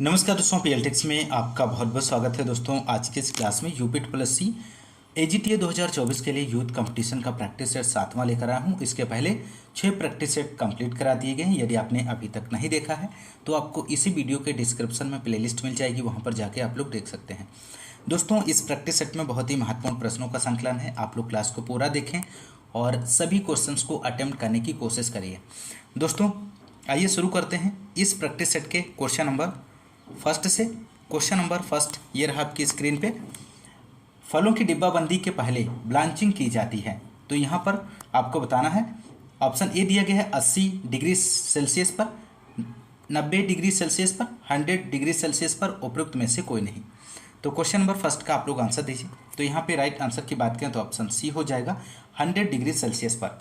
नमस्कार दोस्तों, पीएलटेक्स में आपका बहुत बहुत स्वागत है। दोस्तों आज के इस क्लास में यूपिट प्लस सी एजीटीए 2024 के लिए यूथ कंपटीशन का प्रैक्टिस सेट 7वां लेकर आया हूं। इसके पहले 6 प्रैक्टिस सेट कंप्लीट करा दिए गए हैं। यदि आपने अभी तक नहीं देखा है तो आपको इसी वीडियो के डिस्क्रिप्शन में प्लेलिस्ट मिल जाएगी, वहां पर जाके आप लोग देख सकते हैं। दोस्तों इस प्रैक्टिस सेट में बहुत ही महत्वपूर्ण प्रश्नों का संकलन है। आप लोग क्लास को पूरा देखें और सभी क्वेश्चंस को अटेम्प्ट करने की कोशिश करिए। दोस्तों आइए शुरू करते हैं इस प्रैक्टिस सेट के क्वेश्चन नंबर फर्स्ट से। क्वेश्चन नंबर फर्स्ट ये रहा आपकी स्क्रीन पे। फलों की डिब्बाबंदी के पहले ब्लांचिंग की जाती है, तो यहाँ पर आपको बताना है। ऑप्शन ए दिया गया है 80 डिग्री सेल्सियस पर, 90 डिग्री सेल्सियस पर, 100 डिग्री सेल्सियस पर, उपरोक्त में से कोई नहीं। तो क्वेश्चन नंबर फर्स्ट का आप लोग आंसर दीजिए। तो यहाँ पे राइट आंसर की बात करें तो ऑप्शन सी हो जाएगा, 100 डिग्री सेल्सियस पर।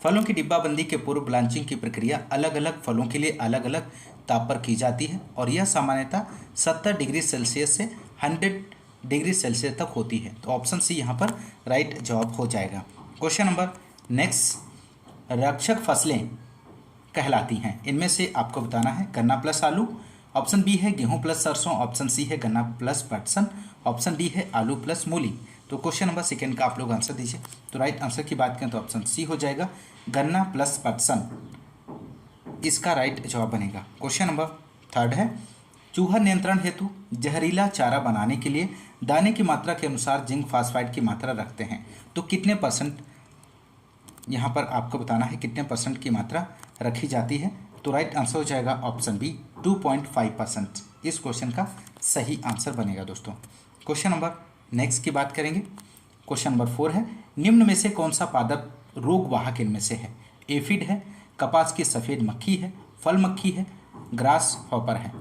फलों की डिब्बाबंदी के पूर्व ब्लांचिंग की प्रक्रिया अलग अलग फलों के लिए अलग अलग ताप पर की जाती है और यह सामान्यतः 70 डिग्री सेल्सियस से 100 डिग्री सेल्सियस तक होती है। तो ऑप्शन सी यहाँ पर राइट जवाब हो जाएगा। क्वेश्चन नंबर नेक्स्ट, रक्षक फसलें कहलाती हैं, इनमें से आपको बताना है गन्ना प्लस आलू, ऑप्शन बी है गेहूं प्लस सरसों, ऑप्शन सी है गन्ना प्लस पटसन, ऑप्शन डी है आलू प्लस मूली। तो क्वेश्चन नंबर सेकेंड का आप लोग आंसर दीजिए। तो राइट आंसर की बात करें तो ऑप्शन सी हो जाएगा, गन्ना प्लस पटसन इसका राइट जवाब बनेगा। क्वेश्चन नंबर थर्ड है, चूहा नियंत्रण हेतु जहरीला चारा बनाने के लिए दाने की मात्रा के अनुसार जिंक फास्फाइड की मात्रा रखते हैं, तो कितने परसेंट यहाँ पर आपको बताना है कितने परसेंट की मात्रा रखी जाती है। तो राइट आंसर हो जाएगा ऑप्शन बी 2.5%। इस क्वेश्चन का सही आंसर बनेगा दोस्तों। क्वेश्चन नंबर नेक्स्ट की बात करेंगे। क्वेश्चन नंबर 4 है, निम्न में से कौन सा पादप रोग वाहक इनमें से है। एफिड है, कपास की सफ़ेद मक्खी है, फल मक्खी है, ग्रास हॉपर है।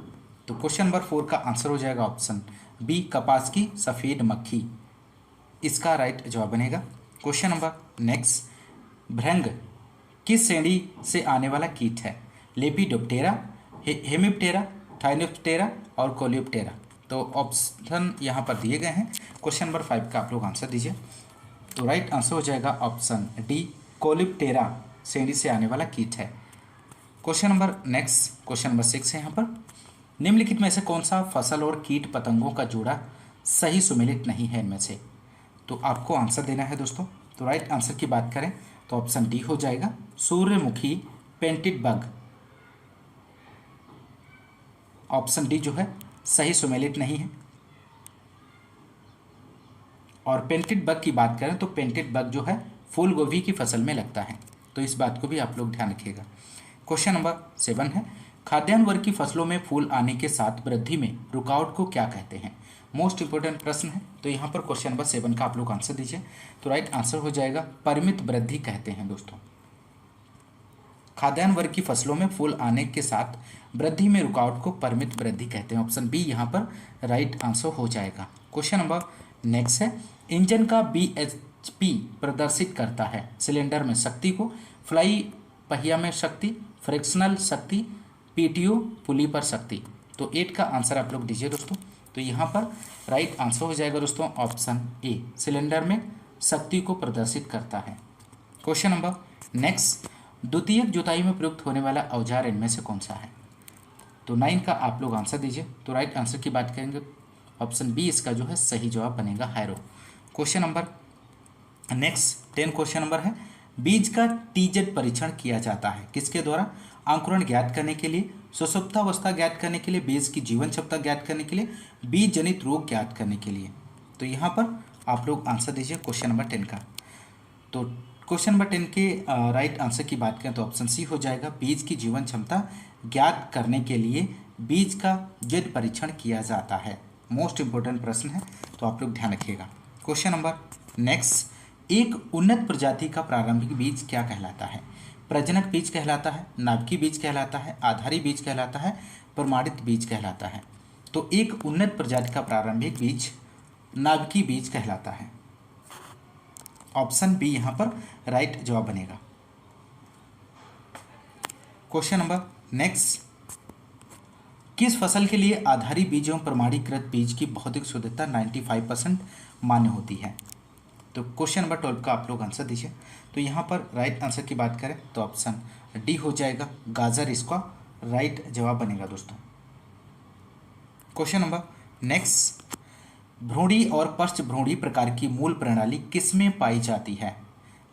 तो क्वेश्चन नंबर 4 का आंसर हो जाएगा ऑप्शन बी, कपास की सफ़ेद मक्खी इसका राइट जवाब बनेगा। क्वेश्चन नंबर नेक्स्ट, भृंग किस श्रेणी से आने वाला कीट है। लेपिडोप्टेरा, हेमिप्टेरा, थाइनोप्टेरा और कोलियोप्टेरा। तो ऑप्शन यहाँ पर दिए गए हैं। क्वेश्चन नंबर 5 का आप लोग आंसर दीजिए। तो राइट आंसर हो जाएगा ऑप्शन डी, कोलियोप्टेरा श्रेणी से आने वाला कीट है। Question number next, question number 6 है यहाँ पर, निम्नलिखित में से कौन सा फसल और कीट पतंगों का जोड़ा सही सुमेलित नहीं है इनमें से। तो आपको आंसर देना है दोस्तों। तो राइट आंसर की बात करें तो ऑप्शन डी हो जाएगा, सूर्यमुखी पेंटेड बग। ऑप्शन डी जो है सही सुमेलित नहीं है। और पेंटेड बग की बात करें तो पेंटेड बग जो है फूल गोभी की फसल में लगता है, तो इस बात को भी आप लोग ध्यान रखिएगा। क्वेश्चन नंबर 7 है, खाद्यान्न वर्ग की फसलों में फूल आने के साथ वृद्धि में रुकावट को क्या कहते हैं। मोस्ट इंपोर्टेंट प्रश्न है। तो यहाँ पर क्वेश्चन नंबर 7 का आप लोग आंसर दीजिए। तो राइट आंसर हो जाएगा, परिमित वृद्धि कहते हैं दोस्तों। खाद्यान्न वर्ग की फसलों में फूल आने के साथ वृद्धि में रुकावट को परिमित वृद्धि कहते हैं। ऑप्शन बी यहाँ पर राइट आंसर हो जाएगा। क्वेश्चन नंबर नेक्स्ट है, इंजन का BHP प्रदर्शित करता है सिलेंडर में शक्ति को, फ्लाई पहिया में शक्ति, फ्रिक्शनल शक्ति, PTO पुली पर शक्ति। तो 8 का आंसर आप लोग दीजिए दोस्तों। तो यहाँ पर राइट आंसर हो जाएगा दोस्तों ऑप्शन ए, सिलेंडर में शक्ति को प्रदर्शित करता है। क्वेश्चन नंबर नेक्स्ट, द्वितीयक जुताई में प्रयुक्त होने वाला औजार इनमें से कौन सा है। तो 9 का आप लोग आंसर दीजिए। तो राइट आंसर की बात करेंगे ऑप्शन बी इसका जो है सही जवाब बनेगा, harrow. Question number next 10 question number है, बीज का TZ परीक्षण किया जाता है किसके द्वारा। अंकुरण ज्ञात करने के लिए, सुषुप्तावस्था ज्ञात करने के लिए, बीज की जीवन क्षमता ज्ञात करने के लिए, बीज जनित रोग ज्ञात करने के लिए। तो यहाँ पर आप लोग आंसर दीजिए क्वेश्चन नंबर 10 का। तो क्वेश्चन नंबर 10 के राइट आंसर की बात करें तो ऑप्शन सी हो जाएगा, बीज की जीवन क्षमता ज्ञात करने के लिए बीज का जेड परीक्षण किया जाता है। मोस्ट इंपोर्टेंट प्रश्न है, तो आप लोग ध्यान रखिएगा। क्वेश्चन नंबर नेक्स्ट, एक उन्नत प्रजाति का प्रारंभिक बीज क्या कहलाता है। प्रजनक बीज कहलाता है, नाभिकीय बीज कहलाता है, आधारी बीज कहलाता है, प्रमाणित बीज कहलाता है। तो एक उन्नत प्रजाति का प्रारंभिक बीज नाभिकीय बीज कहलाता है। ऑप्शन बी यहाँ पर राइट जवाब बनेगा। क्वेश्चन नंबर नेक्स्ट, किस फसल के लिए आधारी बीज एवं प्रमाणीकृत बीज की भौतिक शुद्धता 95% मान्य होती है। तो क्वेश्चन नंबर 12 का आप लोग आंसर दीजिए। तो यहाँ पर राइट आंसर की बात करें तो ऑप्शन डी हो जाएगा, गाजर इसका राइट जवाब बनेगा दोस्तों। क्वेश्चन नंबर नेक्स्ट, भ्रूणी और पश्च भ्रूणी प्रकार की मूल प्रणाली किसमें पाई जाती है?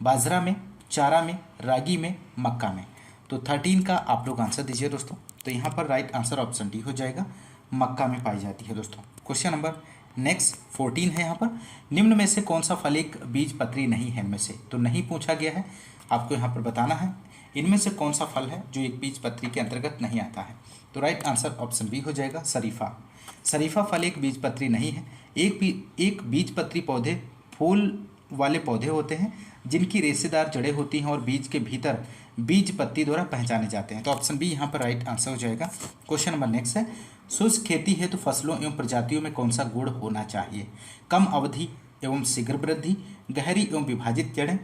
बाजरा में, चारा में, रागी में, मक्का में। तो 13 का आप लोग आंसर दीजिए दोस्तों। तो यहाँ पर राइट आंसर ऑप्शन डी हो जाएगा, मक्का में पाई जाती है दोस्तों। क्वेश्चन नंबर नेक्स्ट 14 है यहाँ पर, निम्न में से कौन सा फल एक बीज पत्री नहीं है? इनमें से तो नहीं पूछा गया है, आपको यहाँ पर बताना है इनमें से कौन सा फल है जो एक बीज पत्री के अंतर्गत नहीं आता है। तो राइट आंसर ऑप्शन बी हो जाएगा, शरीफा। शरीफा फल एक बीज पत्री नहीं है। एक बीज पत्री पौधे फूल वाले पौधे होते हैं जिनकी रेशेदार जड़ें होती हैं और बीज के भीतर बीज पत्ती द्वारा पहचाने जाते हैं। तो ऑप्शन बी यहाँ पर राइट आंसर हो जाएगा। क्वेश्चन नंबर नेक्स्ट है, शुष्क खेती है तो फसलों एवं प्रजातियों में कौन सा गुण होना चाहिए? कम अवधि एवं शीघ्र वृद्धि, गहरी एवं विभाजित जड़ें,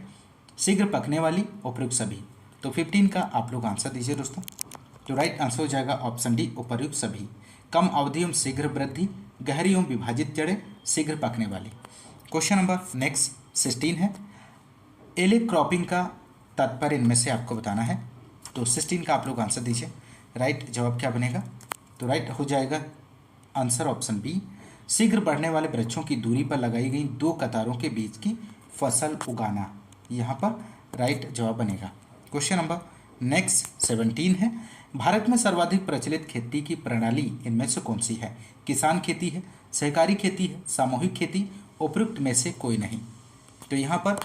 शीघ्र पकने वाली, उपयुक्त सभी। तो 15 का आप लोग आंसर दीजिए दोस्तों। तो राइट आंसर हो जाएगा ऑप्शन डी, उपयुक्त सभी। कम अवधि एवं शीघ्र वृद्धि, गहरी एवं विभाजित जड़ें, शीघ्र पकने वाली। क्वेश्चन नंबर नेक्स्ट 16 है, एले क्रॉपिंग का तात्पर्य इनमें से आपको बताना है। तो 16 का आप लोग आंसर दीजिए। राइट जवाब क्या बनेगा? तो राइट हो जाएगा आंसर ऑप्शन बी, शीघ्र बढ़ने वाले वृक्षों की दूरी पर लगाई गई 2 कतारों के बीच की फसल उगाना, यहाँ पर राइट जवाब बनेगा। क्वेश्चन नंबर नेक्स्ट 17 है, भारत में सर्वाधिक प्रचलित खेती की प्रणाली इनमें से कौन सी है? किसान खेती है, सहकारी खेती है, सामूहिक खेती, उपयुक्त में से कोई नहीं। तो यहाँ पर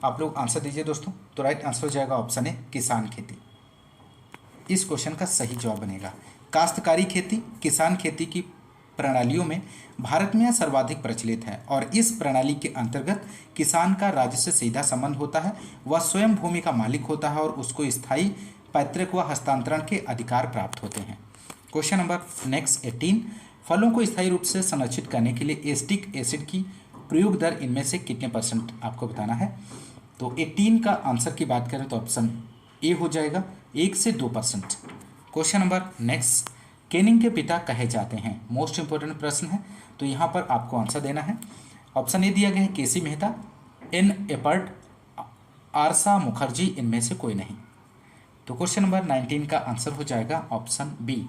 आप लोग आंसर दीजिए दोस्तों। तो राइट आंसर हो जाएगा ऑप्शन ए, किसान खेती। इस क्वेश्चन का सही जवाब बनेगा। काश्तकारी खेती, किसान खेती की प्रणालियों में भारत में यह सर्वाधिक प्रचलित है और इस प्रणाली के अंतर्गत किसान का राज्य से सीधा संबंध होता है। वह स्वयं भूमि का मालिक होता है और उसको स्थायी पैतृक व हस्तांतरण के अधिकार प्राप्त होते हैं। क्वेश्चन नंबर नेक्स्ट 18, फलों को स्थायी रूप से संरक्षित करने के लिए एसिटिक एसिड की प्रयोग दर इनमें से कितने % आपको बताना है। तो 18 का आंसर की बात करें तो ऑप्शन ए हो जाएगा, 1 से 2%। क्वेश्चन नंबर नेक्स्ट, केनिंग के पिता कहे जाते हैं, मोस्ट इंपोर्टेंट प्रश्न है। तो यहाँ पर आपको आंसर देना है। ऑप्शन ए दिया गया है, केसी मेहता, एन एपर्ट, आरसा मुखर्जी, इनमें से कोई नहीं। तो क्वेश्चन नंबर 19 का आंसर हो जाएगा ऑप्शन बी,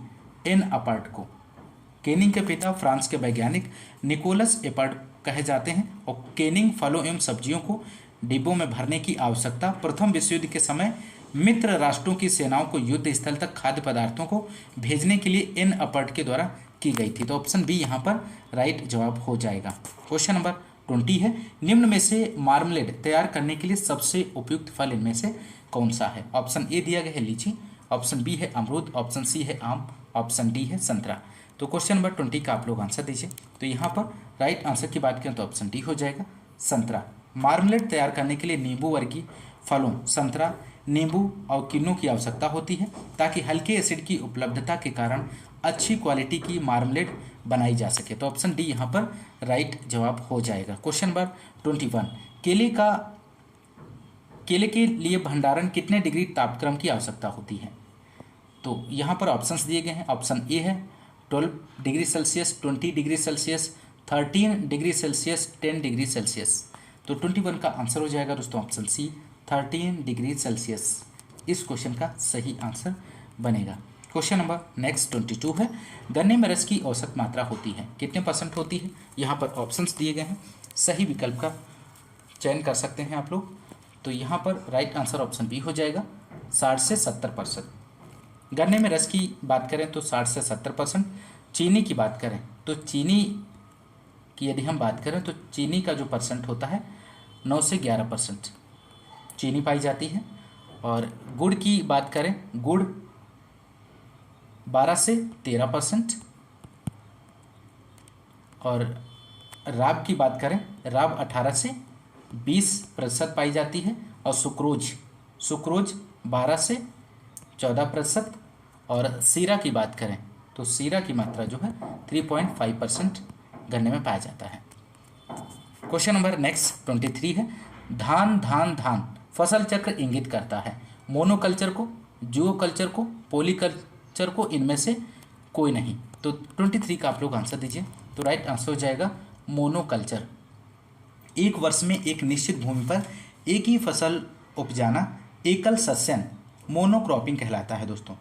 एन अपर्ट को। केनिंग के पिता फ्रांस के वैज्ञानिक निकोलस एपर्ट कहे जाते हैं और केनिंग फलों एवं सब्जियों को डिब्बों में भरने की आवश्यकता प्रथम विश्व युद्ध के समय मित्र राष्ट्रों की सेनाओं को युद्ध स्थल तक खाद्य पदार्थों को भेजने के लिए एन अपर्ट के द्वारा की गई थी। तो ऑप्शन बी यहाँ पर राइट जवाब हो जाएगा। क्वेश्चन नंबर 20 है, निम्न में से मार्मलेड तैयार करने के लिए सबसे उपयुक्त फल इनमें से कौन सा है? ऑप्शन ए दिया गया है लीची, ऑप्शन बी है अमरूद, ऑप्शन सी है आम, ऑप्शन डी है संतरा। तो क्वेश्चन नंबर 20 का आप लोग आंसर दीजिए। तो यहाँ पर राइट आंसर की बात करें तो ऑप्शन डी हो जाएगा, संतरा। मार्मलेड तैयार करने के लिए नींबू वर्गीय फलों संतरा, नींबू और किन्नू की आवश्यकता होती है ताकि हल्के एसिड की उपलब्धता के कारण अच्छी क्वालिटी की मार्मलेड बनाई जा सके। तो ऑप्शन डी यहाँ पर राइट जवाब हो जाएगा। क्वेश्चन नंबर 21, केले के लिए भंडारण कितने डिग्री तापक्रम की आवश्यकता होती है? तो यहाँ पर ऑप्शंस दिए गए हैं। ऑप्शन ए है 12 degree Celsius, 20 degree Celsius, 13 degree Celsius, 10 degree Celsius. तो 21 का आंसर हो जाएगा दोस्तों ऑप्शन सी, 13 डिग्री सेल्सियस। इस क्वेश्चन का सही आंसर बनेगा। क्वेश्चन नंबर नेक्स्ट 22 है, गन्ने में रस की औसत मात्रा होती है, कितने % होती है? यहाँ पर ऑप्शंस दिए गए हैं, सही विकल्प का चयन कर सकते हैं आप लोग। तो यहाँ पर राइट आंसर ऑप्शन बी हो जाएगा, 60 से 70%। गन्ने में रस की बात करें तो 60 से 70%। चीनी की बात करें तो चीनी की यदि हम बात करें तो चीनी का जो % होता है 9 से 11% चीनी पाई जाती है। और गुड़ की बात करें, गुड़ 12 से 13%। और राब की बात करें, राब 18 से 20% पाई जाती है। और सुक्रोज 12 से 14%। और सीरा की बात करें तो सीरा की मात्रा जो है 3.5% गन्ने में पाया जाता है। क्वेश्चन नंबर नेक्स्ट 23 है, धान फसल चक्र इंगित करता है, मोनोकल्चर को, जियोकल्चर को, पॉलीकल्चर को, इनमें से कोई नहीं। तो 23 का आप लोग आंसर दीजिए। तो राइट आंसर हो जाएगा मोनोकल्चर। एक वर्ष में एक निश्चित भूमि पर एक ही फसल उपजाना एकल सस्यन मोनोक्रॉपिंग कहलाता है दोस्तों।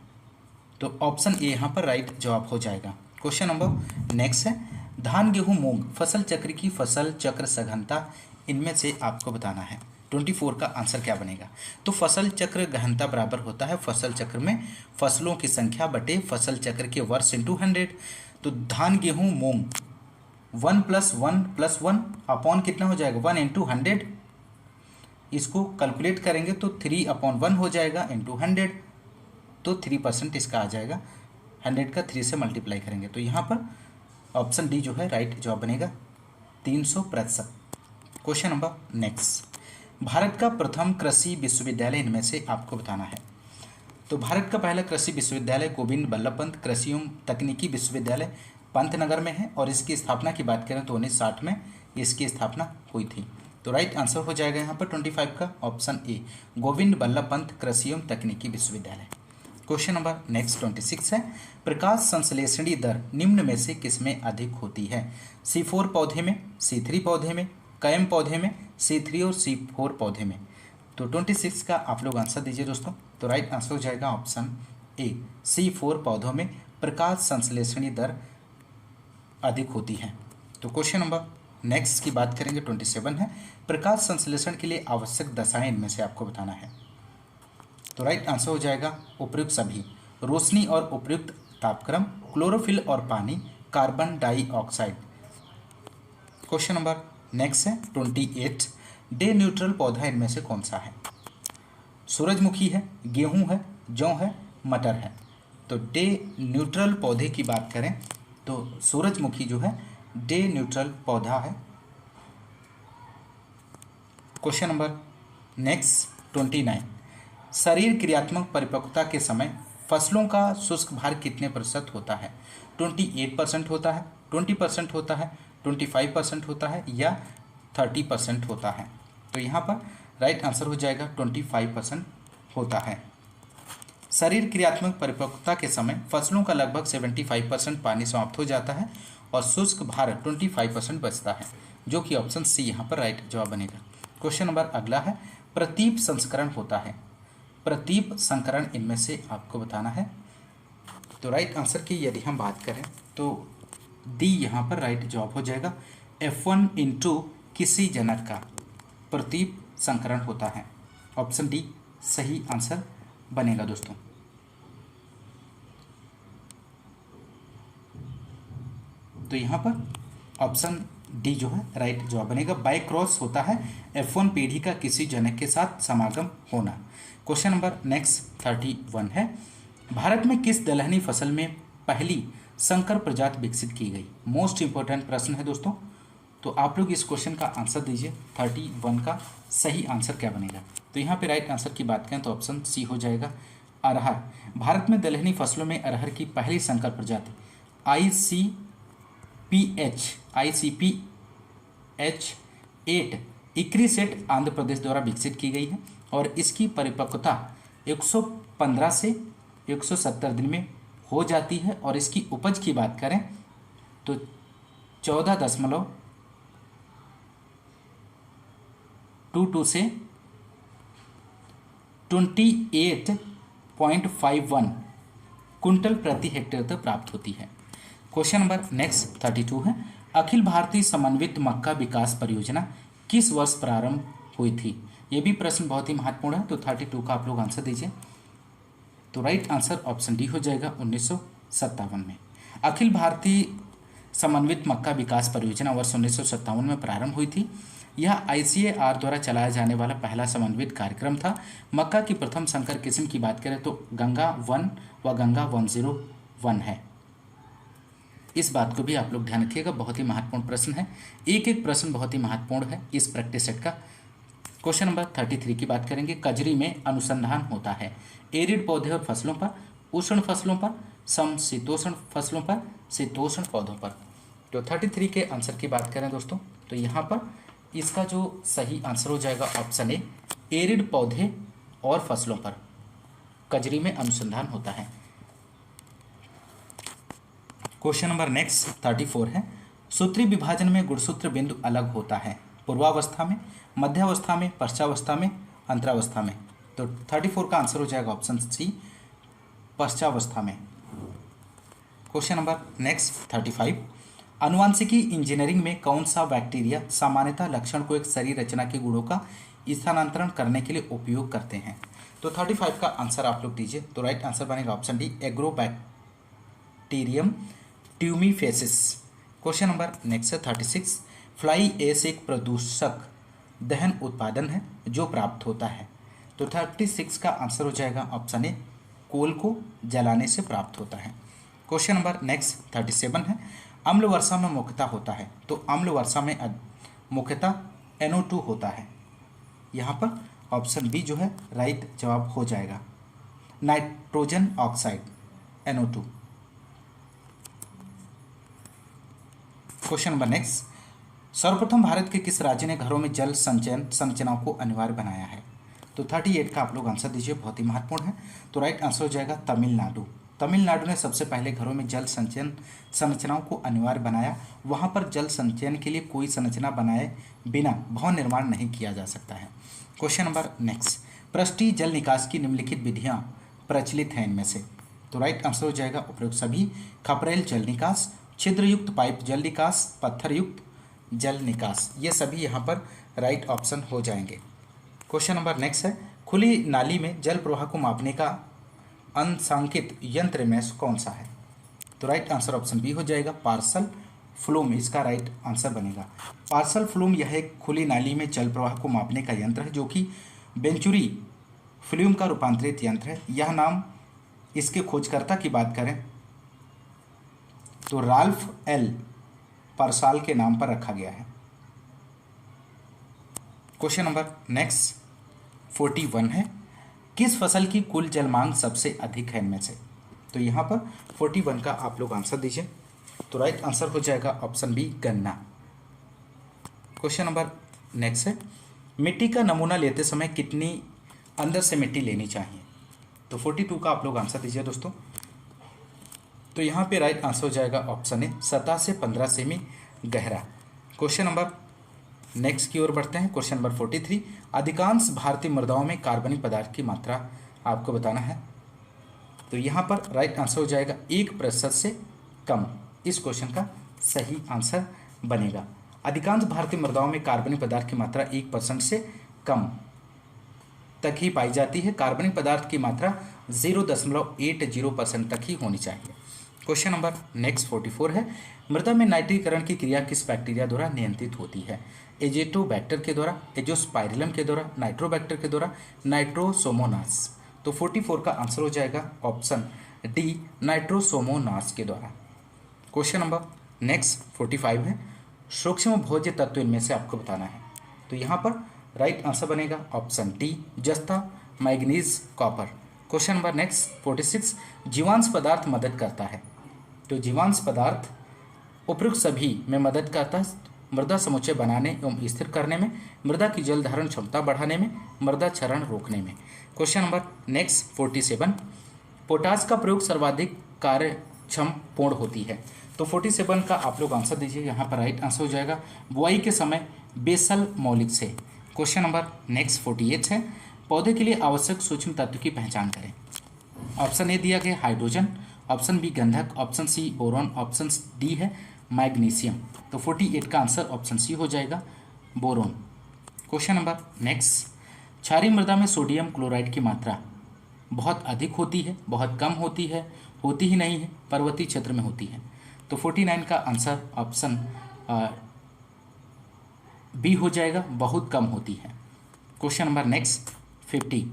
तो ऑप्शन ए यहाँ पर राइट जवाब हो जाएगा। क्वेश्चन नंबर नेक्स्ट है, धान गेहूं मूंग फसल चक्र की फसल चक्र सघनता इनमें से आपको बताना है। 24 का आंसर क्या बनेगा? तो फसल चक्र गहनता बराबर होता है फसल चक्र में फसलों की संख्या बटे फसल चक्र के वर्ष इंटू 100। तो धान गेहूं मूंग 1+1+1 अपॉन कितना हो जाएगा 1 इंटू 100। इसको कैलकुलेट करेंगे तो 3/1 हो जाएगा इंटू 100, तो 3% इसका आ जाएगा। 100 का 3 से मल्टीप्लाई करेंगे तो यहाँ पर ऑप्शन डी जो है राइट जवाब बनेगा 300%। क्वेश्चन नंबर नेक्स्ट, भारत का प्रथम कृषि विश्वविद्यालय इनमें से आपको बताना है। तो भारत का पहला कृषि विश्वविद्यालय गोविंद बल्लभ पंत कृषि एवं तकनीकी विश्वविद्यालय पंतनगर में है और इसकी स्थापना की बात करें तो 1960 में इसकी स्थापना हुई थी। तो राइट आंसर हो जाएगा यहाँ पर 25 का ऑप्शन ए, गोविंद बल्लभ पंत कृषि एवं तकनीकी विश्वविद्यालय। क्वेश्चन नंबर नेक्स्ट 26 है, प्रकाश संश्लेषणी दर निम्न में से किसमें अधिक होती है? C4 पौधे में, C3 पौधे में, कैम पौधे में, C3 और C4 पौधे में। तो 26 का आप लोग आंसर दीजिए दोस्तों। तो राइट आंसर हो जाएगा ऑप्शन ए, C4 पौधों में प्रकाश संश्लेषणी दर अधिक होती है। तो क्वेश्चन नंबर नेक्स्ट की बात करेंगे 27 है, प्रकाश संश्लेषण के लिए आवश्यक दशाएं इनमें से आपको बताना है। तो राइट आंसर हो जाएगा उपयुक्त सभी, रोशनी और उपयुक्त तापक्रम, क्लोरोफिल और पानी, carbon dioxide. Question number next है 28, डे न्यूट्रल पौधा इनमें से कौन सा है? सूरजमुखी है, गेहूं है, जौ है, मटर है। तो डे न्यूट्रल पौधे की बात करें तो सूरजमुखी जो है डे न्यूट्रल पौधा है। क्वेश्चन नंबर नेक्स्ट 29, शरीर क्रियात्मक परिपक्वता के समय फसलों का शुष्क भार कितने प्रतिशत होता है? 28% होता है, 20% होता है, 25% होता है या 30% होता है? तो यहाँ पर राइट आंसर हो जाएगा 25% होता है। शरीर क्रियात्मक परिपक्वता के समय फसलों का लगभग 75% पानी समाप्त हो जाता है और शुष्क भार 25% बचता है, जो कि ऑप्शन सी यहाँ पर राइट जवाब बनेगा। क्वेश्चन नंबर अगला है, प्रतीप संस्करण होता है। प्रतीप संकरण इनमें से आपको बताना है। तो राइट आंसर की यदि हम बात करें तो डी यहाँ पर राइट जवाब हो जाएगा। F1 इंटू किसी जनक का प्रतीप संकरण होता है, ऑप्शन डी सही आंसर बनेगा दोस्तों। तो यहाँ पर ऑप्शन डी जो है राइट जवाब बनेगा। बाई क्रॉस होता है F1 पीढ़ी का किसी जनक के साथ समागम होना। क्वेश्चन नंबर नेक्स्ट 31 है, भारत में किस दलहनी फसल में पहली संकर प्रजाति विकसित की गई? मोस्ट इंपॉर्टेंट प्रश्न है दोस्तों। तो आप लोग इस क्वेश्चन का आंसर दीजिए। 31 का सही आंसर क्या बनेगा? तो यहाँ पे राइट आंसर की बात करें तो ऑप्शन सी हो जाएगा अरहर। भारत में दलहनी फसलों में अरहर की पहली संकर प्रजाति ICP-H 8 इक्रीसेट आंध्र प्रदेश द्वारा विकसित की गई है और इसकी परिपक्वता 115 से 170 दिन में हो जाती है और इसकी उपज की बात करें तो 14.22 से 28.51 कुंटल प्रति हेक्टेयर तक प्राप्त होती है। क्वेश्चन नंबर नेक्स्ट 32 है, अखिल भारतीय समन्वित मक्का विकास परियोजना किस वर्ष प्रारंभ हुई थी? ये भी प्रश्न बहुत ही महत्वपूर्ण है। तो 32 का आप लोग आंसर दीजिए। तो राइट आंसर ऑप्शन डी हो जाएगा 1957 में। अखिल भारतीय समन्वित मक्का विकास परियोजना वर्ष 1957 में प्रारंभ हुई थी। यह ICAR द्वारा चलाया जाने वाला पहला समन्वित कार्यक्रम था। मक्का की प्रथम संकर किस्म की बात करें तो गंगा 1 व गंगा 101 है। इस बात को भी आप लोग ध्यान रखिएगा, बहुत ही महत्वपूर्ण प्रश्न है। एक एक प्रश्न बहुत ही महत्वपूर्ण है इस प्रैक्टिस सेट का। क्वेश्चन नंबर 33 की बात करेंगे, कजरी में अनुसंधान होता है एरिड पौधे और फसलों पर, उष्ण फसलों पर, समशीतोष्ण फसलों पर, शीतोष्ण पौधों पर। तो 33 के आंसर की बात करें दोस्तों तो यहाँ पर इसका जो सही आंसर हो जाएगा ऑप्शन ए, एरिड पौधे और फसलों पर कजरी में अनुसंधान होता है। क्वेश्चन नंबर नेक्स्ट 34 है, सूत्री विभाजन में गुणसूत्र बिंदु अलग होता है पूर्वावस्था में, मध्यावस्था में, पश्चावस्था में, अंतरावस्था में। तो 34 का आंसर हो जाएगा ऑप्शन सी, पश्चावस्था में। क्वेश्चन नंबर नेक्स्ट 35, आनुवांशिकी इंजीनियरिंग में कौन सा बैक्टीरिया सामान्यतः लक्षण को एक शरीर रचना के गुणों का स्थानांतरण करने के लिए उपयोग करते हैं। तो 35 का आंसर आप लोग दीजिए। तो राइट आंसर बनेगा option D, agrobacterium tumefaciens. Question number next है 36, फ्लाई एश एक प्रदूषक दहन उत्पादन है जो प्राप्त होता है। तो 36 का आंसर हो जाएगा ऑप्शन ए, कोल को जलाने से प्राप्त होता है। क्वेश्चन नंबर नेक्स्ट 37 है, अम्ल वर्षा में मुख्यतः होता है। तो अम्ल वर्षा में मुख्यतः NO2 होता है। यहाँ पर ऑप्शन बी जो है राइट जवाब हो जाएगा, nitrogen oxide NO2। Question number next, सर्वप्रथम भारत के किस राज्य ने घरों में जल संचयन संरचनाओं को अनिवार्य बनाया है। तो 38 का आप लोग आंसर दीजिए, बहुत ही महत्वपूर्ण है। तो राइट आंसर हो जाएगा तमिलनाडु। तमिलनाडु ने सबसे पहले घरों में जल संचयन संरचनाओं को अनिवार्य बनाया। वहाँ पर जल संचयन के लिए कोई संरचना बनाए बिना भवन निर्माण नहीं किया जा सकता है। क्वेश्चन नंबर नेक्स्ट, पृष्ठीय जल निकास की निम्नलिखित विधियाँ प्रचलित हैं इनमें से। तो राइट आंसर हो जाएगा उपरोक्त सभी, खपरेल जल निकास, छिद्रयुक्त पाइप जल निकास, पत्थरयुक्त जल निकास, ये सभी यहाँ पर राइट ऑप्शन हो जाएंगे। क्वेश्चन नंबर नेक्स्ट है, खुली नाली में जल प्रवाह को मापने का अंशांकित यंत्र में कौन सा है। तो राइट आंसर ऑप्शन बी हो जाएगा, पार्सल फ्लूम इसका राइट आंसर बनेगा। पार्सल फ्लूम यह एक खुली नाली में जल प्रवाह को मापने का यंत्र है जो कि वेंचुरी फ्लूम का रूपांतरित यंत्र है। यह नाम इसके खोजकर्ता की बात करें तो राल्फ एल पार्साल के नाम पर रखा गया है। क्वेश्चन नंबर नेक्स्ट 41 है, किस फसल की कुल जल मांग सबसे अधिक है इनमें से। तो यहाँ पर 41 का आप लोग आंसर दीजिए। तो राइट आंसर हो जाएगा ऑप्शन बी, गन्ना। क्वेश्चन नंबर नेक्स्ट है, मिट्टी का नमूना लेते समय कितनी अंदर से मिट्टी लेनी चाहिए। तो 42 का आप लोग आंसर दीजिए दोस्तों। तो यहाँ पे राइट आंसर हो जाएगा ऑप्शन ए, 7 से 15 सेमी गहरा। क्वेश्चन नंबर नेक्स्ट की ओर बढ़ते हैं। क्वेश्चन नंबर 43, अधिकांश भारतीय मृदाओं में कार्बनिक पदार्थ की मात्रा आपको बताना है। तो यहाँ पर राइट आंसर हो जाएगा 1% से कम। इस क्वेश्चन का सही आंसर बनेगा, अधिकांश भारतीय मृदाओं में कार्बनिक पदार्थ की मात्रा 1% से कम तक ही पाई जाती है। कार्बनिक पदार्थ की मात्रा 0.80% तक ही होनी चाहिए। क्वेश्चन नंबर नेक्स्ट 44 है, मृदा में नाइट्रीकरण की क्रिया किस बैक्टीरिया द्वारा नियंत्रित होती है। एजेटोबैक्टर के द्वारा, एजोस्पाइरिलम के द्वारा, नाइट्रोबैक्टर के द्वारा, नाइट्रोसोमोनास। तो 44 का आंसर हो जाएगा ऑप्शन डी, नाइट्रोसोमोनास के द्वारा। क्वेश्चन नंबर नेक्स्ट 45 है, सूक्ष्म भोज्य तत्व इनमें से आपको बताना है। तो यहाँ पर राइट आंसर बनेगा ऑप्शन डी, जस्ता, manganese, copper. Question number next 46, जीवांश पदार्थ मदद करता है। तो जीवांश पदार्थ उपरोक्त सभी में मदद करता है, मृदा समुच्चय बनाने एवं स्थिर करने में, मृदा की जल धारण क्षमता बढ़ाने में, मृदा क्षरण रोकने में। क्वेश्चन नंबर नेक्स्ट 47, पोटास का प्रयोग सर्वाधिक कार्यक्षम पूर्ण होती है। तो 47 का आप लोग आंसर दीजिए। यहाँ पर राइट आंसर हो जाएगा बुआई के समय बेसल मौलिक से। क्वेश्चन नंबर नेक्स्ट 48 है, पौधे के लिए आवश्यक सूक्ष्म तत्व की पहचान करें। ऑप्शन ए दिया गया हाइड्रोजन, ऑप्शन बी गंधक, option C boron, option D है मैग्नीशियम। तो 48 का आंसर ऑप्शन सी हो जाएगा, बोरोन। क्वेश्चन नंबर नेक्स्ट, क्षारीय मृदा में सोडियम क्लोराइड की मात्रा बहुत अधिक होती है, बहुत कम होती है, होती ही नहीं है, पर्वतीय क्षेत्र में होती है। तो 49 का आंसर ऑप्शन बी हो जाएगा, बहुत कम होती है। क्वेश्चन नंबर नेक्स्ट 50,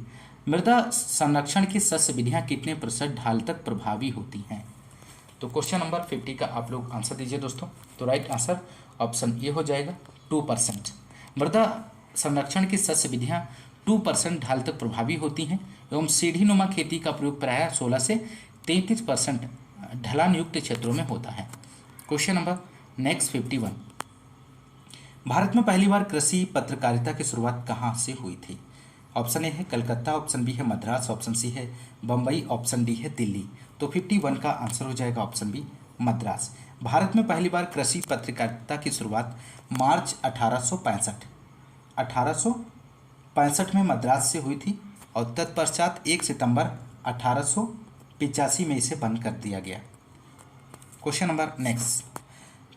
मृदा संरक्षण की सस्य विधियाँ कितने प्रतिशत ढाल तक प्रभावी होती हैं। तो क्वेश्चन नंबर 50 का आप लोग आंसर दीजिए दोस्तों। तो राइट आंसर ऑप्शन ए हो जाएगा 2%। मृदा संरक्षण की सस्य विधियाँ 2% ढाल तक प्रभावी होती हैं एवं सीढ़ीनुमा खेती का प्रयोग प्रायः 16 से 33% ढलान युक्त क्षेत्रों में होता है। क्वेश्चन नंबर नेक्स्ट 51, भारत में पहली बार कृषि पत्रकारिता की शुरुआत कहाँ से हुई थी। ऑप्शन ए है कलकत्ता, ऑप्शन बी है मद्रास, ऑप्शन सी है बम्बई, ऑप्शन डी है दिल्ली। तो 51 का आंसर हो जाएगा ऑप्शन बी, मद्रास। भारत में पहली बार कृषि पत्रकारिता की शुरुआत मार्च 1865 में मद्रास से हुई थी और तत्पश्चात 1 सितंबर 1885 में इसे बंद कर दिया गया। क्वेश्चन नंबर नेक्स्ट,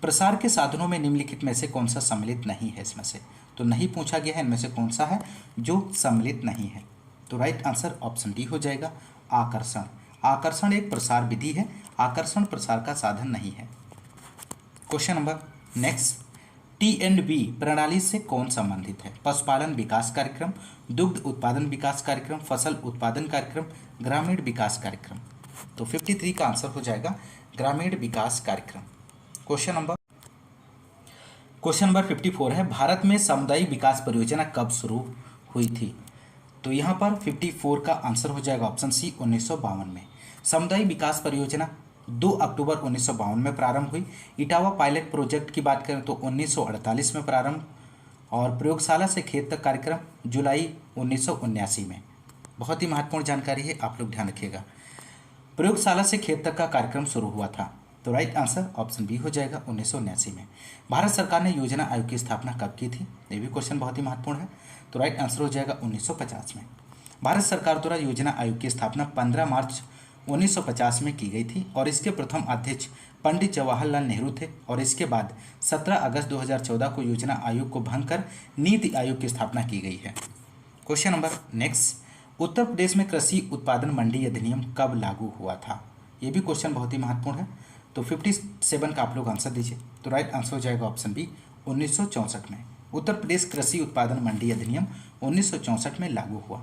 प्रसार के साधनों में निम्नलिखित में से कौन सा सम्मिलित नहीं है? इसमें से तो नहीं पूछा गया है, इनमें से कौन सा है जो सम्मिलित नहीं है? तो राइट आंसर ऑप्शन डी हो जाएगा, आकर्षण। आकर्षण एक प्रसार विधि है, आकर्षण प्रसार का साधन नहीं है। क्वेश्चन नंबर नेक्स्ट, T&B प्रणाली से कौन संबंधित है? पशुपालन विकास कार्यक्रम, दुग्ध उत्पादन विकास कार्यक्रम, फसल उत्पादन कार्यक्रम, ग्रामीण विकास कार्यक्रम। तो 53 का आंसर हो जाएगा ग्रामीण विकास कार्यक्रम। क्वेश्चन नंबर 54 है, भारत में सामुदायिक विकास परियोजना कब शुरू हुई थी? तो यहाँ पर 54 का आंसर हो जाएगा ऑप्शन सी, 1952 में। सामुदायिक विकास परियोजना 2 अक्टूबर 1952 में प्रारंभ हुई। इटावा पायलट प्रोजेक्ट की बात करें तो 1948 में प्रारंभ, और प्रयोगशाला से खेत तक कार्यक्रम जुलाई 1979 में। बहुत ही महत्वपूर्ण जानकारी है, आप लोग ध्यान रखिएगा। प्रयोगशाला से खेत तक का कार्यक्रम शुरू हुआ था। तो राइट आंसर ऑप्शन बी हो जाएगा 1979 में। भारत सरकार ने योजना आयोग की स्थापना कब की थी? ये भी क्वेश्चन बहुत ही महत्वपूर्ण है। तो राइट आंसर हो जाएगा 1950 में। भारत सरकार द्वारा योजना आयोग की स्थापना 15 मार्च 1950 में की गई थी, और इसके प्रथम अध्यक्ष पंडित जवाहरलाल नेहरू थे, और इसके बाद 17 अगस्त 2014 को योजना आयोग को भंग कर नीति आयोग की स्थापना की गई है। Question number next, Uttar Pradesh में कृषि उत्पादन मंडी अधिनियम कब लागू हुआ था? ये भी क्वेश्चन बहुत ही महत्वपूर्ण है। तो 57 का आप लोग आंसर दीजिए। तो राइट आंसर हो जाएगा ऑप्शन बी, 1964 में। उत्तर प्रदेश कृषि उत्पादन मंडी अधिनियम 1964 में लागू हुआ।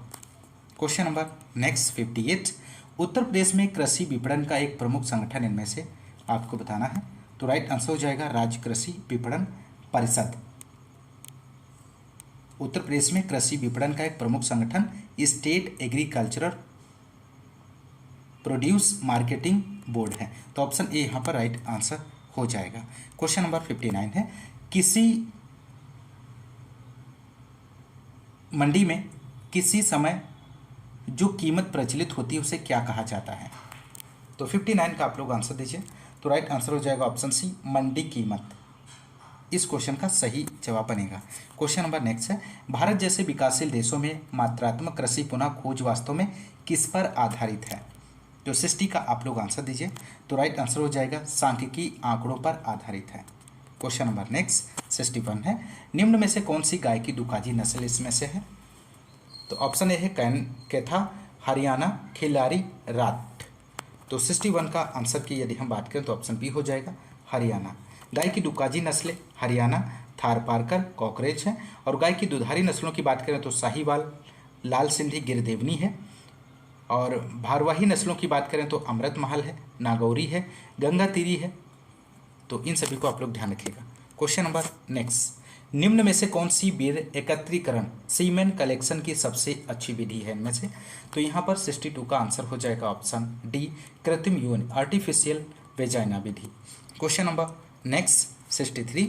Question number next 58, Uttar Pradesh में कृषि विपणन का एक प्रमुख संगठन इनमें से आपको बताना है। तो राइट आंसर हो जाएगा राज्य कृषि विपणन परिषद। उत्तर प्रदेश में कृषि विपणन का एक प्रमुख संगठन state agricultural produce marketing board है। तो ऑप्शन ए यहाँ पर राइट आंसर हो जाएगा। क्वेश्चन नंबर 59 है, किसी मंडी में किसी समय जो कीमत प्रचलित होती है उसे क्या कहा जाता है? तो 59 का आप लोग आंसर दीजिए। तो राइट आंसर हो जाएगा ऑप्शन सी, मंडी कीमत। इस क्वेश्चन का सही जवाब बनेगा। क्वेश्चन नंबर नेक्स्ट है, भारत जैसे विकासशील देशों में मात्रात्मक कृषि पुनः खोज वास्तव में किस पर आधारित है? तो 60 का आप लोग आंसर दीजिए। तो राइट आंसर हो जाएगा सांख्यिकी आंकड़ों पर आधारित है। क्वेश्चन नंबर नेक्स्ट 61 है, निम्न में से कौन सी गाय की दुकाजी नस्ल इसमें से है? तो ऑप्शन ए है कैथा, हरियाणा, खिलारी, राठ। तो 61 का आंसर की यदि हम बात करें तो ऑप्शन बी हो जाएगा, हरियाणा। गाय की दुकाजी नस्लें हरियाणा, थारपारकर, कॉकरेज है, और गाय की दुधारी नस्लों की बात करें तो साहिवाल, लाल सिंधी, गिरदेवनी है, और भारवाही नस्लों की बात करें तो अमृत महल है, नागौरी है, गंगा तीरी है। तो इन सभी को आप लोग ध्यान रखिएगा। क्वेश्चन नंबर नेक्स्ट, निम्न में से कौन सी बीज एकत्रीकरण सीमेन कलेक्शन की सबसे अच्छी विधि है इनमें से? तो यहाँ पर 62 का आंसर हो जाएगा ऑप्शन डी, कृत्रिम यौन आर्टिफिशियल वेजाइना विधि। क्वेश्चन नंबर नेक्स्ट 63,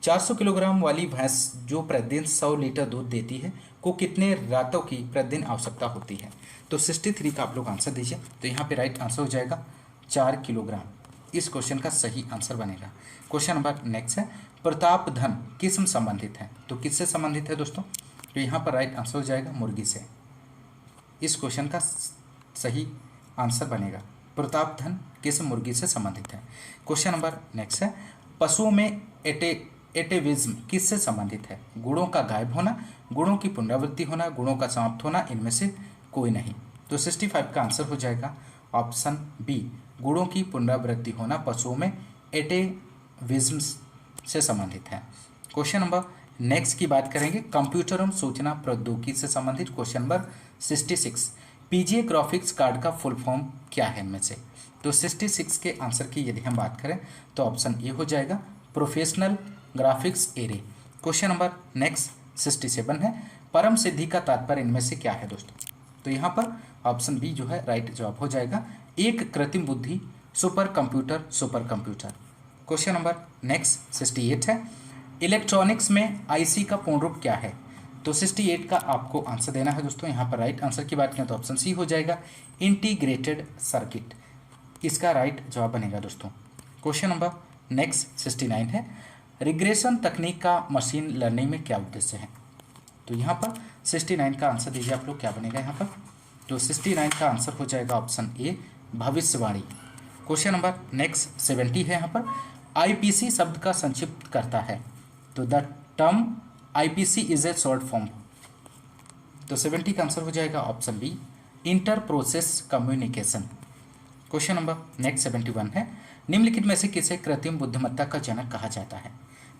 400 किलोग्राम वाली भैंस जो प्रतिदिन 100 लीटर दूध देती है को कितने रातों की प्रतिदिन आवश्यकता होती है? तो 63 का आप लोग आंसर दीजिए। तो यहाँ पे राइट आंसर हो जाएगा 4 किलोग्राम। इस क्वेश्चन का सही आंसर बनेगा। क्वेश्चन नंबर नेक्स्ट है, प्रताप धन किसम संबंधित है? तो किससे संबंधित है दोस्तों? तो यहाँ पर राइट आंसर हो जाएगा मुर्गी से। इस क्वेश्चन का सही आंसर बनेगा, प्रताप धन किस मुर्गी से संबंधित है। क्वेश्चन नंबर नेक्स्ट है, पशुओं में एटेविज्म किससे संबंधित है? गुणों का गायब होना, गुणों की पुनरावृत्ति होना, गुणों का समाप्त होना, इनमें से कोई नहीं। तो 65 का आंसर हो जाएगा ऑप्शन बी, गुणों की पुनरावृत्ति होना पशुओं में एटेविज्म से संबंधित है। क्वेश्चन नंबर नेक्स्ट की बात करेंगे, कंप्यूटर एवं सूचना प्रौद्योगिकी से संबंधित। Question number 66, PGA graphics card का फुल फॉर्म क्या है इनमें से? तो 66 के आंसर की यदि हम बात करें तो ऑप्शन ए हो जाएगा, professional graphics array. Question number next 67 है, परम सिद्धि का तात्पर्य इनमें से क्या है दोस्तों? तो यहाँ पर ऑप्शन बी जो है राइट जवाब हो जाएगा, एक कृत्रिम बुद्धि super computer. Question number next 68 है, इलेक्ट्रॉनिक्स में आईसी का पूर्ण रूप क्या है? तो 68 का आपको आंसर देना है दोस्तों। यहाँ पर राइट आंसर की बात करें तो ऑप्शन सी हो जाएगा, इंटीग्रेटेड सर्किट। इसका राइट जवाब बनेगा दोस्तों। क्वेश्चन नंबर नेक्स्ट 69 है, रिग्रेशन तकनीक का मशीन लर्निंग में क्या उद्देश्य है? तो यहाँ पर 69 का आंसर दीजिए आप लोग, क्या बनेगा यहाँ पर? तो 69 का आंसर हो जाएगा ऑप्शन ए, भविष्यवाणी। क्वेश्चन नंबर नेक्स्ट 70 है यहाँ पर, आईपीसी शब्द का संक्षिप्त करता है, तो the term IPC is a short form, तो 70 का आंसर हो जाएगा option B, inter process communication. Question number next 71 है, निम्नलिखित में से किसे कृत्रिम बुद्धिमत्ता का जनक कहा जाता है,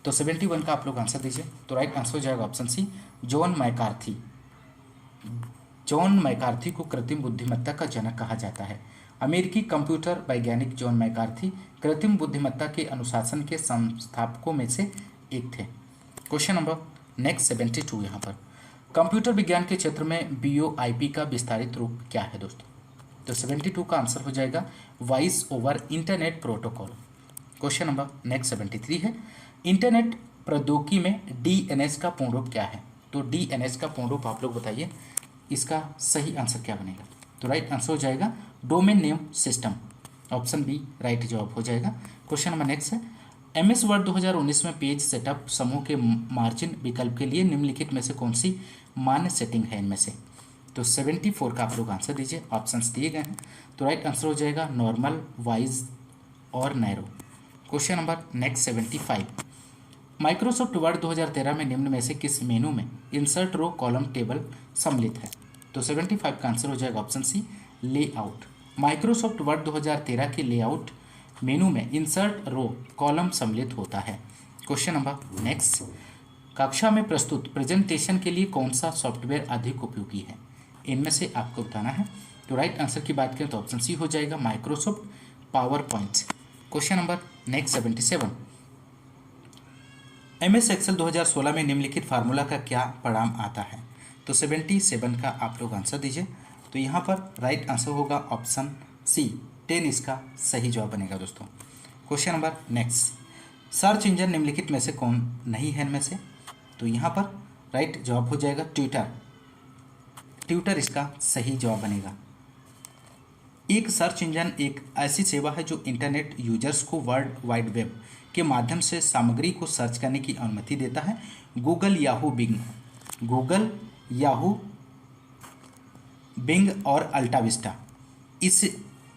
तो 71 का आप लोग आंसर दीजिए। तो राइट आंसर हो जाएगा option C, John McCarthy. John McCarthy को कृत्रिम बुद्धिमत्ता का जनक कहा जाता है। अमेरिकी कंप्यूटर वैज्ञानिक जॉन मैकार्थी कृत्रिम बुद्धिमत्ता के अनुशासन के संस्थापकों में से एक थे। क्वेश्चन नंबर नेक्स्ट 72 यहाँ पर, कंप्यूटर विज्ञान के क्षेत्र में BOIP का विस्तारित रूप क्या है दोस्तों, तो 72 का आंसर हो जाएगा voice over internet protocol. Question number next 73 है, इंटरनेट प्रौद्योगिकी में DNS का पूर्ण रूप क्या है, तो DNS का पूर्ण रूप आप लोग बताइए, इसका सही आंसर क्या बनेगा, तो राइट आंसर हो जाएगा domain name system, option B right जवाब हो जाएगा। क्वेश्चन नंबर नेक्स्ट है, MS वर्ड 2019 में पेज सेटअप समूह के मार्जिन विकल्प के लिए निम्नलिखित में से कौन सी मान्य सेटिंग है इनमें से, तो 74 का आप लोग आंसर दीजिए, ऑप्शंस दिए गए हैं, तो राइट आंसर हो जाएगा नॉर्मल, वाइज और narrow. Question number next 75, Microsoft Word 2013 में निम्न में से किस मेनू में इंसर्ट रो कॉलम टेबल सम्मिलित है, तो 75 का आंसर हो जाएगा option C, layout. Microsoft Word 2013 के लेआउट मेनू में इंसर्ट रो कॉलम सम्मिलित होता है। क्वेश्चन नंबर नेक्स्ट, कक्षा में प्रस्तुत प्रेजेंटेशन के लिए कौन सा सॉफ्टवेयर अधिक उपयोगी है, इनमें से आपको बताना है, तो राइट आंसर की बात करें तो ऑप्शन सी हो जाएगा Microsoft PowerPoint. Question number next 77, MS Excel 2016 में निम्नलिखित फार्मूला का क्या परिणाम आता है, तो 77 का आप लोग आंसर दीजिए। तो यहाँ पर राइट आंसर होगा ऑप्शन सी, 10 इसका सही जवाब बनेगा दोस्तों। Question number next, search engine निम्नलिखित में से कौन नहीं है इनमें से, तो यहाँ पर राइट जवाब हो जाएगा ट्विटर, ट्विटर इसका सही जवाब बनेगा। एक सर्च इंजन एक ऐसी सेवा है जो इंटरनेट यूजर्स को वर्ल्ड वाइड वेब के माध्यम से सामग्री को सर्च करने की अनुमति देता है। गूगल, याहू, बिंग और अल्टाविस्टा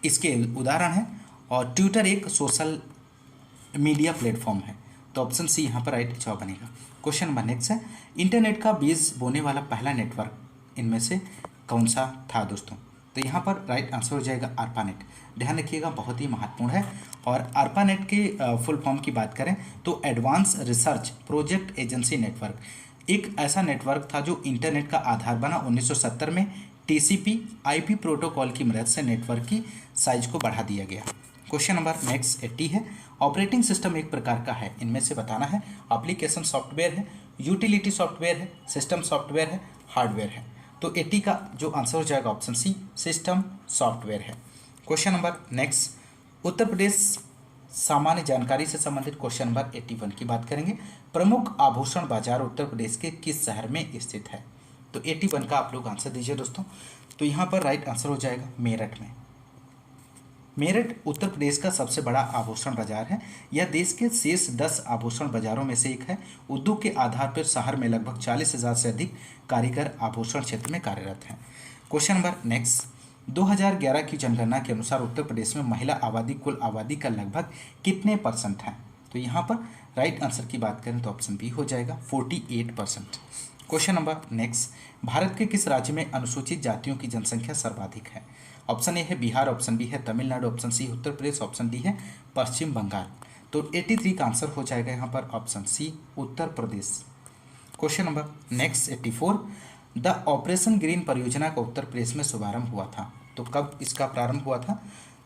इसके उदाहरण हैं, और ट्विटर एक सोशल मीडिया प्लेटफॉर्म है, तो ऑप्शन सी यहाँ पर राइट जवाब बनेगा। क्वेश्चन नंबर नेक्स्ट है, इंटरनेट का बीज बोने वाला पहला नेटवर्क इनमें से कौन सा था दोस्तों, तो यहाँ पर राइट आंसर हो जाएगा ARPANET। ध्यान रखिएगा, बहुत ही महत्वपूर्ण है, और ARPANET के फुल फॉर्म की बात करें तो advance research project agency network, एक ऐसा नेटवर्क था जो इंटरनेट का आधार बना। 1970 में TCP/IP प्रोटोकॉल की मदद से नेटवर्क की साइज को बढ़ा दिया गया। क्वेश्चन नंबर नेक्स्ट 80 है, ऑपरेटिंग सिस्टम एक प्रकार का है, इनमें से बताना है, एप्लीकेशन सॉफ्टवेयर है, यूटिलिटी सॉफ्टवेयर है, सिस्टम सॉफ्टवेयर है, हार्डवेयर है, तो 80 का जो आंसर हो जाएगा ऑप्शन सी, सिस्टम सॉफ्टवेयर है। Question number next, Uttar Pradesh सामान्य जानकारी से संबंधित क्वेश्चन नंबर 81 की बात करेंगे। प्रमुख आभूषण बाजार उत्तर प्रदेश के किस शहर में स्थित है, तो 81 का आप लोग आंसर दीजिए दोस्तों। तो यहाँ पर राइट आंसर हो जाएगा मेरठ में। मेरठ उत्तर प्रदेश का सबसे बड़ा आभूषण बाजार है, यह देश के शेष 10 आभूषण बाजारों में से एक है। उद्योग के आधार पर शहर में लगभग 40,000 से अधिक कारीगर आभूषण क्षेत्र में कार्यरत हैं। क्वेश्चन नंबर नेक्स्ट, 2011 की जनगणना के अनुसार उत्तर प्रदेश में महिला आबादी कुल आबादी का लगभग कितने % है, तो यहाँ पर राइट आंसर की बात करें तो ऑप्शन बी हो जाएगा 48%। क्वेश्चन नंबर नेक्स्ट, भारत के किस राज्य में अनुसूचित जातियों की जनसंख्या सर्वाधिक है, ऑप्शन ए है बिहार, ऑप्शन बी है तमिलनाडु, ऑप्शन सी उत्तर प्रदेश, ऑप्शन डी है पश्चिम बंगाल, तो 83 का आंसर हो जाएगा यहाँ पर option C, Uttar Pradesh. Question number next 84, the operation green परियोजना का उत्तर प्रदेश में शुभारंभ हुआ था, तो कब इसका प्रारंभ हुआ था,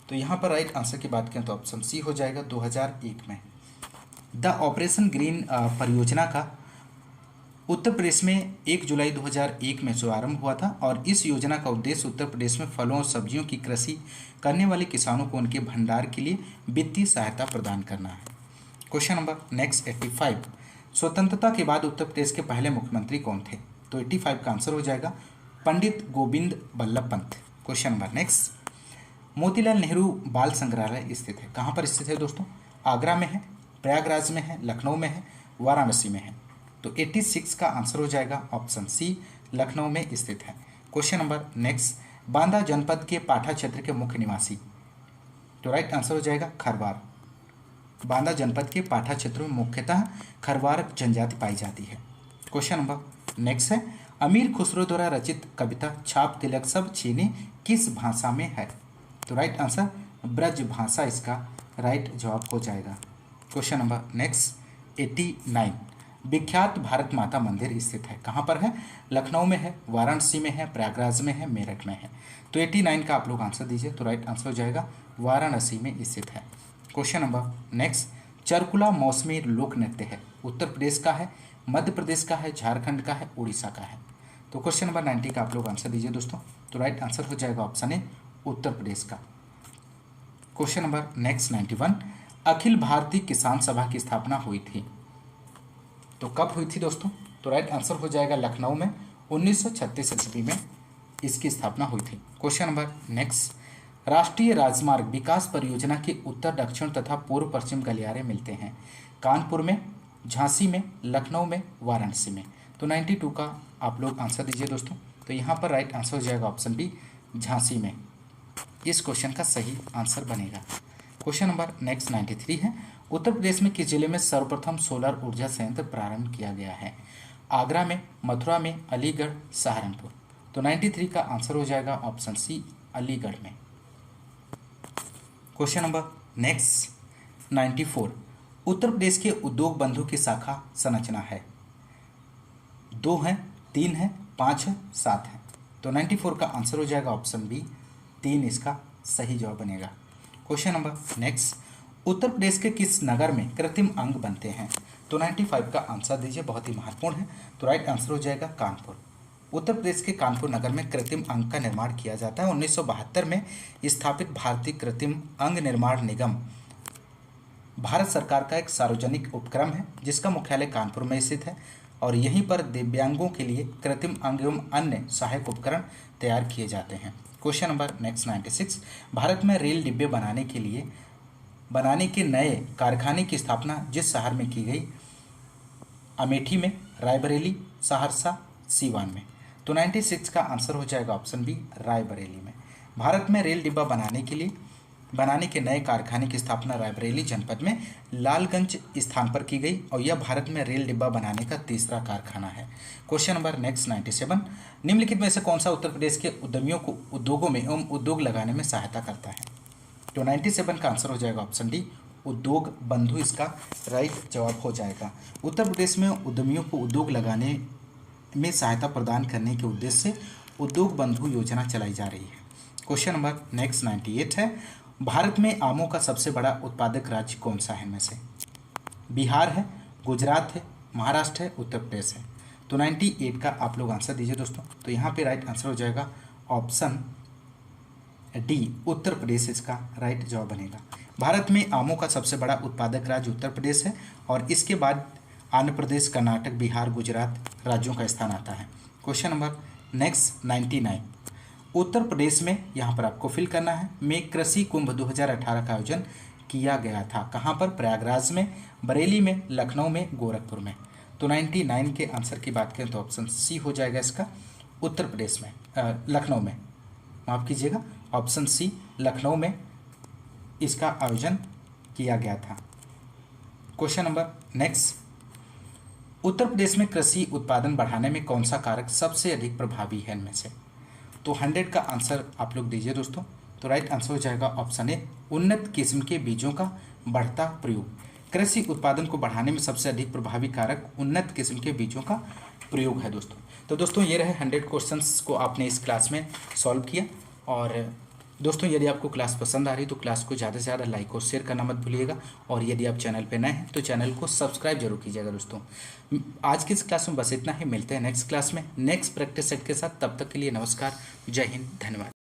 तो यहाँ पर राइट आंसर की बात करें तो ऑप्शन सी हो जाएगा 2001 में। द ऑपरेशन ग्रीन परियोजना का उत्तर प्रदेश में 1 जुलाई 2001 में शुभारंभ हुआ था, और इस योजना का उद्देश्य उत्तर प्रदेश में फलों और सब्जियों की कृषि करने वाले किसानों को उनके भंडार के लिए वित्तीय सहायता प्रदान करना है। क्वेश्चन नंबर नेक्स्ट 85, स्वतंत्रता के बाद उत्तर प्रदेश के पहले मुख्यमंत्री कौन थे, तो 85 का आंसर हो जाएगा Pandit Govind Ballabh Pant. Question number next, Motilal Nehru बाल संग्रहालय स्थित है, कहाँ पर स्थित है दोस्तों, आगरा में है, प्रयागराज में है, लखनऊ में है, वाराणसी में है, तो 86 का आंसर हो जाएगा ऑप्शन सी, लखनऊ में स्थित है। क्वेश्चन नंबर नेक्स्ट, बांदा जनपद के पाठा क्षेत्र के मुख्य निवासी तो राइट आंसर हो जाएगा खरवार। बांदा जनपद के पाठा क्षेत्र में मुख्यतः खरवार जनजाति पाई जाती है। क्वेश्चन नंबर नेक्स्ट है, अमीर खुसरो द्वारा रचित कविता छाप तिलक सब छीने किस भाषा में है? तो राइट आंसर ब्रज भाषा इसका राइट जवाब हो जाएगा। क्वेश्चन नंबर नेक्स्ट 89, विख्यात भारत माता मंदिर स्थित है, कहाँ पर है? लखनऊ में है, वाराणसी में है, प्रयागराज में है, मेरठ में है। तो 89 का आप लोग आंसर दीजिए। तो राइट आंसर हो जाएगा वाराणसी में स्थित है। क्वेश्चन नंबर नेक्स्ट, चरकुला मौसमी लोक नृत्य है, उत्तर प्रदेश का है, मध्य प्रदेश का है, झारखंड का है, उड़ीसा का है। तो क्वेश्चन नंबर 90 का आप लोग आंसर दीजिए दोस्तों। तो राइट आंसर हो जाएगा ऑप्शन ए उत्तर प्रदेश का। Question number next 91, Akhil Bharatiya किसान सभा की स्थापना हुई थी, तो कब हुई थी दोस्तों? तो राइट आंसर हो जाएगा लखनऊ में 1936 ईस्वी में इसकी स्थापना हुई थी। क्वेश्चन नंबर नेक्स्ट, राष्ट्रीय राजमार्ग विकास परियोजना के उत्तर दक्षिण तथा पूर्व पश्चिम गलियारे मिलते हैं, कानपुर में, झांसी में, लखनऊ में, वाराणसी में। तो 92 का आप लोग आंसर दीजिए दोस्तों। तो यहाँ पर राइट आंसर हो जाएगा ऑप्शन बी झांसी में, इस क्वेश्चन का सही आंसर बनेगा। क्वेश्चन नंबर नेक्स्ट 93 है, उत्तर प्रदेश में किस जिले में सर्वप्रथम सोलर ऊर्जा संयंत्र प्रारंभ किया गया है? आगरा में, मथुरा में, अलीगढ़, सहारनपुर। तो 93 का आंसर हो जाएगा ऑप्शन सी अलीगढ़ में। Question number next 94, Uttar Pradesh के उद्योग बंधु की शाखा संरचना है, 2 है, 3 है, 5 है, 7 है। तो 94 का आंसर हो जाएगा ऑप्शन बी 3 इसका सही जवाब बनेगा। Question number next, Uttar Pradesh के किस नगर में कृत्रिम अंग बनते हैं? तो 95 का आंसर दीजिए, बहुत ही महत्वपूर्ण है। तो राइट आंसर हो जाएगा कानपुर। उत्तर प्रदेश के कानपुर नगर में कृत्रिम अंग का निर्माण किया जाता है। 1972 में स्थापित भारतीय कृत्रिम अंग निर्माण निगम भारत सरकार का एक सार्वजनिक उपक्रम है, जिसका मुख्यालय कानपुर में स्थित है और यहीं पर दिव्यांगों के लिए कृत्रिम अंग एवं अन्य सहायक उपकरण तैयार किए जाते हैं। क्वेश्चन नंबर नेक्स्ट 96, भारत में रेल डिब्बे बनाने के नए कारखाने की स्थापना जिस शहर में की गई? अमेठी में, रायबरेली, सहरसा, सीवान में। तो 96 का आंसर हो जाएगा ऑप्शन बी रायबरेली में। भारत में रेल डिब्बा बनाने के नए कारखाने की स्थापना रायबरेली जनपद में लालगंज स्थान पर की गई और यह भारत में रेल डिब्बा बनाने का तीसरा कारखाना है। क्वेश्चन नंबर नेक्स्ट 97, निम्नलिखित में से कौन सा उत्तर प्रदेश के उद्यमियों को उद्योगों में एवं उद्योग लगाने में सहायता करता है? तो 97 का आंसर हो जाएगा ऑप्शन डी उद्योग बंधु इसका राइट जवाब हो जाएगा। उत्तर प्रदेश में उद्यमियों को उद्योग लगाने में सहायता प्रदान करने के उद्देश्य से उद्योग बंधु योजना चलाई जा रही है। क्वेश्चन नंबर नेक्स्ट 98 है, भारत में आमों का सबसे बड़ा उत्पादक राज्य कौन सा है इनमें से? बिहार है, गुजरात है, महाराष्ट्र है, उत्तर प्रदेश है। तो 98 का आप लोग आंसर दीजिए दोस्तों। तो यहाँ पे राइट आंसर हो जाएगा ऑप्शन डी उत्तर प्रदेश इसका राइट जवाब बनेगा। भारत में आमों का सबसे बड़ा उत्पादक राज्य उत्तर प्रदेश है और इसके बाद आंध्र प्रदेश, कर्नाटक, बिहार, गुजरात राज्यों का स्थान आता है। Question number next 99, Uttar Pradesh में यहाँ पर आपको फिल करना है में कृषि कुंभ 2018 का आयोजन किया गया था, कहाँ पर? प्रयागराज में, बरेली में, लखनऊ में, गोरखपुर में। तो 99 के आंसर की बात करें तो ऑप्शन सी हो जाएगा इसका उत्तर प्रदेश में, लखनऊ में, माफ़ कीजिएगा, ऑप्शन सी लखनऊ में इसका आयोजन किया गया था। Question number next, Uttar Pradesh में कृषि उत्पादन बढ़ाने में कौन सा कारक सबसे अधिक प्रभावी है इनमें से? तो 100 का आंसर आप लोग दीजिए दोस्तों। तो राइट आंसर हो जाएगा ऑप्शन ए उन्नत किस्म के बीजों का बढ़ता प्रयोग। कृषि उत्पादन को बढ़ाने में सबसे अधिक प्रभावी कारक उन्नत किस्म के बीजों का प्रयोग है दोस्तों। तो दोस्तों ये रहे 100 क्वेश्चंस को आपने इस क्लास में सॉल्व किया। और दोस्तों यदि आपको क्लास पसंद आ रही तो क्लास को ज़्यादा से ज़्यादा लाइक और शेयर करना मत भूलिएगा और यदि आप चैनल पे नए हैं तो चैनल को सब्सक्राइब जरूर कीजिएगा दोस्तों। आज की इस क्लास में बस इतना ही, मिलते हैं नेक्स्ट क्लास में नेक्स्ट प्रैक्टिस सेट के साथ। तब तक के लिए नमस्कार, जय हिंद, धन्यवाद।